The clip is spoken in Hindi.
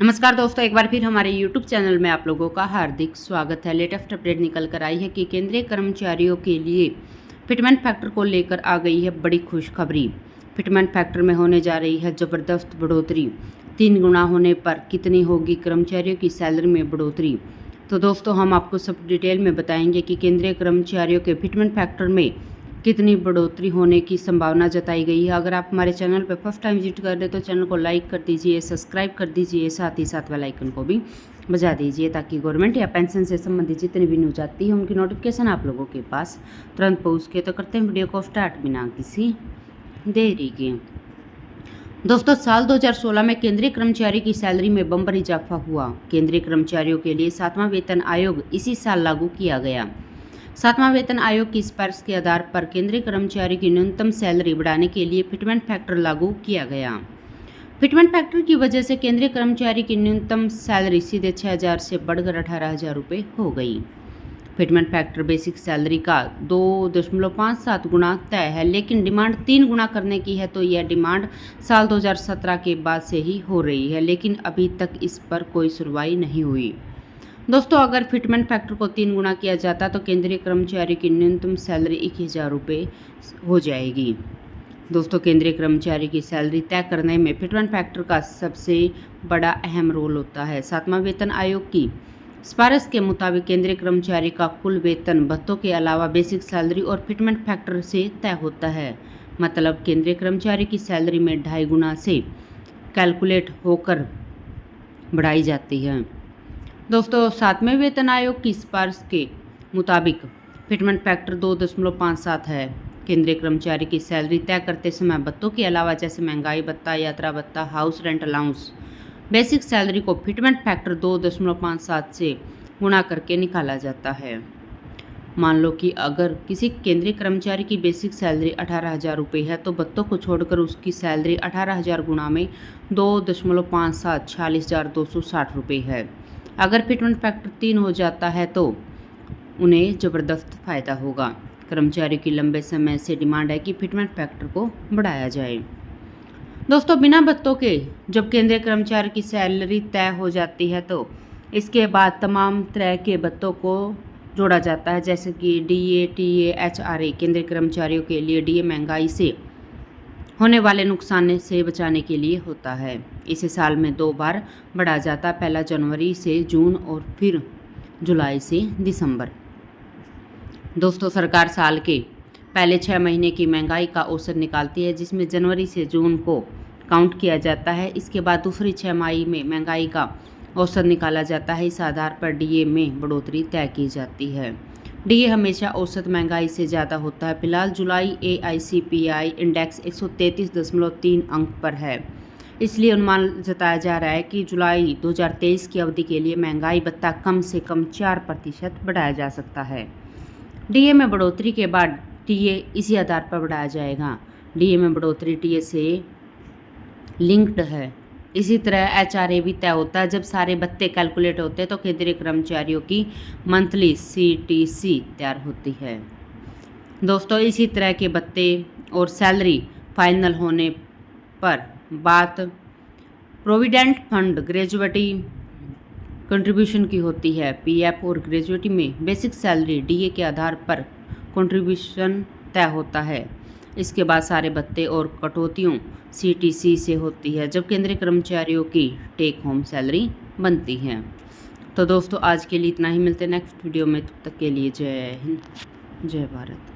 नमस्कार दोस्तों, एक बार फिर हमारे YouTube चैनल में आप लोगों का हार्दिक स्वागत है। लेटेस्ट अपडेट निकल कर आई है कि केंद्रीय कर्मचारियों के लिए फिटमेंट फैक्टर को लेकर आ गई है बड़ी खुशखबरी। फिटमेंट फैक्टर में होने जा रही है ज़बरदस्त बढ़ोतरी। 3 गुना होने पर कितनी होगी कर्मचारियों की सैलरी में बढ़ोतरी। तो दोस्तों, हम आपको सब डिटेल में बताएंगे कि केंद्रीय कर्मचारियों के फिटमेंट फैक्टर में कितनी बढ़ोतरी होने की संभावना जताई गई है। अगर आप हमारे चैनल पर फर्स्ट टाइम विजिट कर रहे तो चैनल को लाइक कर दीजिए, सब्सक्राइब कर दीजिए, साथ ही साथ वाला आइकन को भी बजा दीजिए ताकि गवर्नमेंट या पेंशन से संबंधित जितनी भी न्यूज आती है उनकी नोटिफिकेशन आप लोगों के पास तुरंत पहुँच के। तो करते हैं वीडियो को स्टार्ट बिना किसी देरी के। दोस्तों, साल 2016 में केंद्रीय कर्मचारी की सैलरी में बम्पर इजाफा हुआ। केंद्रीय कर्मचारियों के लिए 7वां वेतन आयोग इसी साल लागू किया गया। 7वां वेतन आयोग की सिफारिश के आधार पर केंद्रीय कर्मचारी की न्यूनतम सैलरी बढ़ाने के लिए फिटमेंट फैक्टर लागू किया गया। फिटमेंट फैक्टर की वजह से केंद्रीय कर्मचारी की न्यूनतम सैलरी सीधे 6,000 से बढ़कर 18,000 रुपये हो गई। फिटमेंट फैक्टर बेसिक सैलरी का 2.57 गुना तय है, लेकिन डिमांड 3 गुना करने की है। तो यह डिमांड साल 2017 के बाद से ही हो रही है, लेकिन अभी तक इस पर कोई सुनवाई नहीं हुई। दोस्तों, अगर फिटमेंट फैक्टर को 3 गुना किया जाता तो केंद्रीय कर्मचारी की न्यूनतम सैलरी 21,000 रुपये हो जाएगी। दोस्तों, केंद्रीय कर्मचारी की सैलरी तय करने में फिटमेंट फैक्टर का सबसे बड़ा अहम रोल होता है। 7वां वेतन आयोग की सिफारिश के मुताबिक केंद्रीय कर्मचारी का कुल वेतन भत्तों के अलावा बेसिक सैलरी और फिटमेंट फैक्टर से तय होता है। मतलब केंद्रीय कर्मचारी की सैलरी में 2.5 गुना से कैलकुलेट होकर बढ़ाई जाती है। दोस्तों, 7वें वेतन आयोग की सिफारिश के मुताबिक फिटमेंट फैक्टर 2.57 है। केंद्रीय कर्मचारी की सैलरी तय करते समय भत्तों के अलावा जैसे महंगाई भत्ता, यात्रा भत्ता, house rent allowance, basic salary को फिटमेंट फैक्टर 2.57 से गुणा करके निकाला जाता है। मान लो कि अगर किसी केंद्रीय कर्मचारी की बेसिक सैलरी 18,000 रुपये है तो भत्तों को छोड़कर उसकी सैलरी 18,000 गुणा में 2.57 46,260 रुपये है। अगर फिटमेंट फैक्टर 3 हो जाता है तो उन्हें ज़बरदस्त फ़ायदा होगा। कर्मचारी की लंबे समय से डिमांड है कि फिटमेंट फैक्टर को बढ़ाया जाए। दोस्तों, बिना भत्तों के जब केंद्रीय कर्मचारी की सैलरी तय हो जाती है तो इसके बाद तमाम तरह के भत्तों को जोड़ा जाता है, जैसे कि DA, TA, HRA। केंद्रीय कर्मचारियों के लिए DA महंगाई से होने वाले नुकसान से बचाने के लिए होता है। इसे साल में 2 बार बढ़ा जाता है, पहला जनवरी से जून और फिर जुलाई से दिसंबर। दोस्तों, सरकार साल के पहले 6 महीने की महंगाई का औसत निकालती है, जिसमें जनवरी से जून को काउंट किया जाता है। इसके बाद दूसरी 6 माही में महंगाई का औसत निकाला जाता है। इस आधार पर DA में बढ़ोतरी तय की जाती है। DA हमेशा औसत महंगाई से ज़्यादा होता है। फिलहाल जुलाई AICPI इंडेक्स 133.3 अंक पर है, इसलिए अनुमान जताया जा रहा है कि जुलाई 2023 की अवधि के लिए महंगाई भत्ता कम से कम 4% बढ़ाया जा सकता है। DA में बढ़ोतरी के बाद TA इसी आधार पर बढ़ाया जाएगा। DA में बढ़ोतरी TA से लिंक्ड है। इसी तरह HRA भी तय होता है। जब सारे भत्ते कैलकुलेट होते हैं तो केंद्रीय कर्मचारियों की मंथली CTC तैयार होती है। दोस्तों, इसी तरह के भत्ते और सैलरी फाइनल होने पर बात प्रोविडेंट फंड ग्रेजुएटी कंट्रीब्यूशन की होती है। PF और ग्रेजुएटी में बेसिक सैलरी DA के आधार पर कंट्रीब्यूशन तय होता है। इसके बाद सारे भत्ते और कटौतियों CTC से होती है, जब केंद्रीय कर्मचारियों की टेक होम सैलरी बनती है। तो दोस्तों, आज के लिए इतना ही। मिलते हैं नेक्स्ट वीडियो में, तब तक के लिए जय हिंद, जय भारत।